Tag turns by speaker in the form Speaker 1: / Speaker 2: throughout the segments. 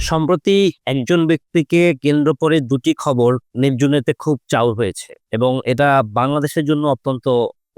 Speaker 1: সম্প্রতি একজন ব্যক্তিকে কেন্দ্র করে দুটি খবর নির্জনেতে খুব চাউর হয়েছে এবং এটা বাংলাদেশের জন্য অত্যন্ত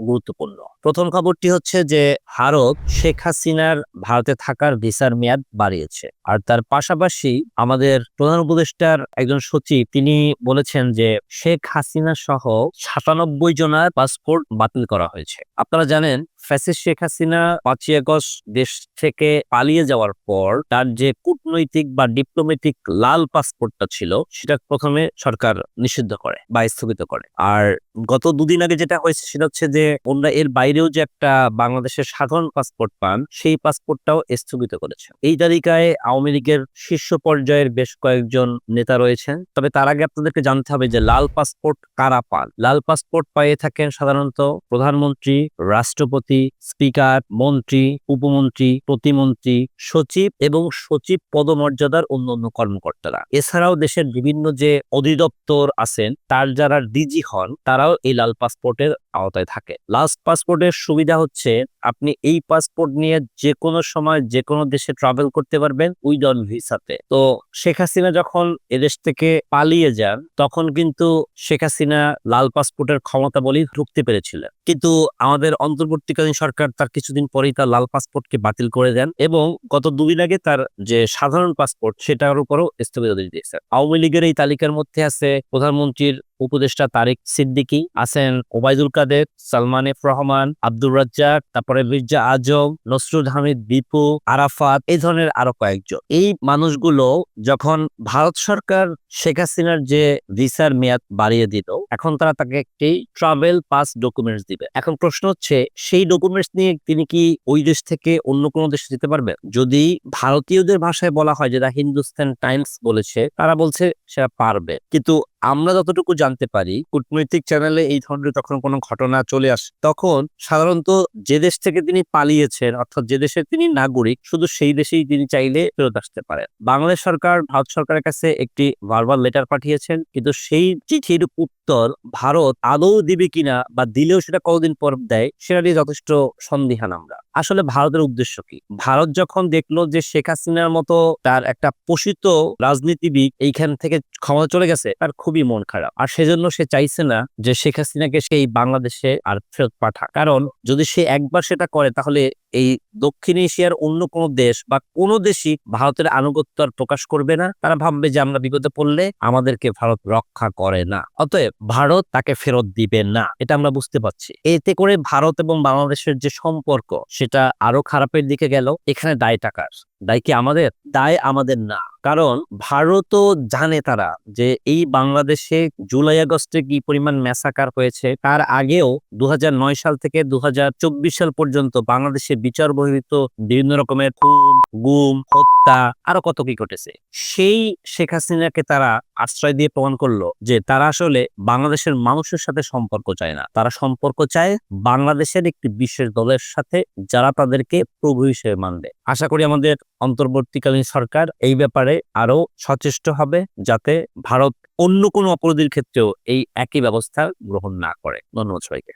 Speaker 1: গুরুত্বপূর্ণ। প্রথম খবরটি হচ্ছে যে ভারত শেখ হাসিনার ভারতে থাকার ভিসার মেয়াদ বাড়িয়েছে, আর তার পাশাপাশি আমাদের প্রধান উপদেষ্টার একজন সচিব তিনি বলেছেন যে শেখ হাসিনা সহ ৯৭ জনের পাসপোর্ট বাতিল করা হয়েছে। আপনারা জানেন ফ্যাসিস্ট শেখ হাসিনা ৫ই আগস্ট দেশ থেকে পালিয়ে যাওয়ার পর তার যে কূটনৈতিক বা ডিপ্লোম্যাটিক লাল পাসপোর্টটা ছিল সেটা প্রথমে সরকার নিষিদ্ধ করে বা স্থগিত করে। আর গত দুদিন আগে যেটা হয়েছে সেটা হচ্ছে যে ওনারা এর বাইরেও যে একটা বাংলাদেশের সাধারণ পাসপোর্ট পান সেই পাসপোর্টটাও স্থগিত করেছে। এই তালিকায় আওয়ামী লীগের শীর্ষ পর্যায়ের বেশ কয়েকজন নেতা রয়েছেন। তবে তার আগে আপনাদেরকে জানতে হবে যে লাল পাসপোর্ট কারা পান। লাল পাসপোর্ট পেয়ে থাকেন সাধারণত প্রধানমন্ত্রী, রাষ্ট্রপতি, স্পিকার, মন্ত্রী, উপমন্ত্রী, প্রতিমন্ত্রী, সচিব এবং সচিব পদমর্যাদার অন্যান্য কর্মকর্তারা। এছাড়াও দেশের বিভিন্ন যে অধিদপ্তর আছেন তার যারা ডিজি হন তারাও এই লাল পাসপোর্টের আওতায় থাকে। লাল পাসপোর্টের সুবিধা হচ্ছে আপনি এই পাসপোর্ট নিয়ে যে কোনো সময় যে কোনো দেশে ট্রাভেল করতে পারবেন উইদাউট ভিসাতে। তো শেখ হাসিনা যখন এদেশ থেকে পালিয়ে যান তখন কিন্তু শেখ হাসিনা লাল পাসপোর্টের ক্ষমতা বলেই ঢুকতে পেরেছিলেন, কিন্তু আমাদের অন্তর্বর্তীকালীন সরকার তার কিছুদিন পরেই তার লাল পাসপোর্টকে বাতিল করে দেন এবং গত দুদিন আগে তার যে সাধারণ পাসপোর্ট সেটার উপরও স্থগিতাদেশ দিয়েছে। আওয়ামী লীগের এই তালিকার মধ্যে আছে প্রধানমন্ত্রীর উপদেষ্টা তারেক সিদ্দিকী, আছেন ওবায়দুল কাদের, সালমান এফ রহমান, আব্দুর রাজ্জাক, তারপরে মির্জা আজম, নসরুল হামিদ বিপু, আরাফাত, এই ধরনের আরো কয়েকজন। এই মানুষগুলো যখন ভারত সরকার শেখ হাসিনার যে ভিসার মেয়াদ বাড়িয়ে দিল, এখন তারা তাকে একটি ট্রাভেল পাস ডকুমেন্টস দিবে। এখন প্রশ্ন হচ্ছে সেই ডকুমেন্টস নিয়ে তিনি কি ওই দেশ থেকে অন্য কোনো দেশে যেতে পারবেন? যদি ভারতীয়দের ভাষায় বলা হয়, যেটা হিন্দুস্তান টাইমস বলেছে, তারা বলছে সেটা পারবে। কিন্তু আমরা যতটুকু জানতে পারি কূটনৈতিক চ্যানেলে এই ধরনের যখন কোনো ঘটনা চলে আসে তখন সাধারণত যে দেশ থেকে তিনি পালিয়েছেন অর্থাৎ যে দেশের তিনি নাগরিক শুধু সেই দেশেই তিনি চাইলে ফেরত আসতে পারেন। বাংলাদেশ সরকার ভারত সরকারের কাছে একটি ভার্বাল লেটার পাঠিয়েছেন, কিন্তু সেই চিঠির উত্তর ভারত আদৌ দিবে কিনা বা দিলেও সেটা কতদিন পর দেয় সেটা নিয়ে যথেষ্ট সন্দিহান আমরা। আসলে ভারতের উদ্দেশ্য কি? ভারত যখন দেখলো যে শেখ হাসিনার মতো তার একটা পোষিত রাজনীতিবিদ এইখান থেকে ক্ষমতা চলে গেছে, তার খুবই মন খারাপ, আর সেজন্য সে চাইছে না যে শেখ হাসিনাকে সেই বাংলাদেশে আর ফেরত পাঠাক। কারণ যদি সে একবার সেটা করে তাহলে এই দক্ষিণ এশিয়ার অন্য কোনো দেশ বা কোনো দেশই ভারতের আনুগত্য আর প্রকাশ করবে না। তারা ভাববে যে আমরা বিপদে পড়লে আমাদেরকে ভারত রক্ষা করে না, অতএব ভারত তাকে ফেরত দিবে না। এটা আমরা বুঝতে পারছি। এতে করে ভারত এবং বাংলাদেশের যে সম্পর্ক সেটা আরো খারাপের দিকে গেল। এখানে দায় টাকার, দায় কি আমাদের? দায় আমাদের না। কারণ ভারতও জানে তারা যে এই বাংলাদেশে জুলাই আগস্টে কি পরিমাণ ম্যাসাকার হয়েছে। তার আগেও ২০০৯ সাল থেকে ২০২৪ সাল পর্যন্ত বাংলাদেশে বিচার বহির্ভূত বিভিন্ন রকমের খুন, গুম, হত্যা আরো কত কি ঘটেছে। সেই শেখ হাসিনাকে তারা আশ্রয় দিয়ে প্রমাণ করলো যে তারা আসলে বাংলাদেশের মানুষের সাথে সম্পর্ক চায় না, তারা সম্পর্ক চায় বাংলাদেশের একটি বিশেষ দলের সাথে যারা তাদেরকে প্রভু হিসেবে মানবে। আশা করি আমাদের অন্তর্বর্তীকালীন সরকার এই ব্যাপারে আরো সচেষ্ট হবে যাতে ভারত অন্য কোনো অপরাধীর ক্ষেত্রেও এই একই ব্যবস্থা গ্রহণ না করে। ধন্যবাদ সবাইকে।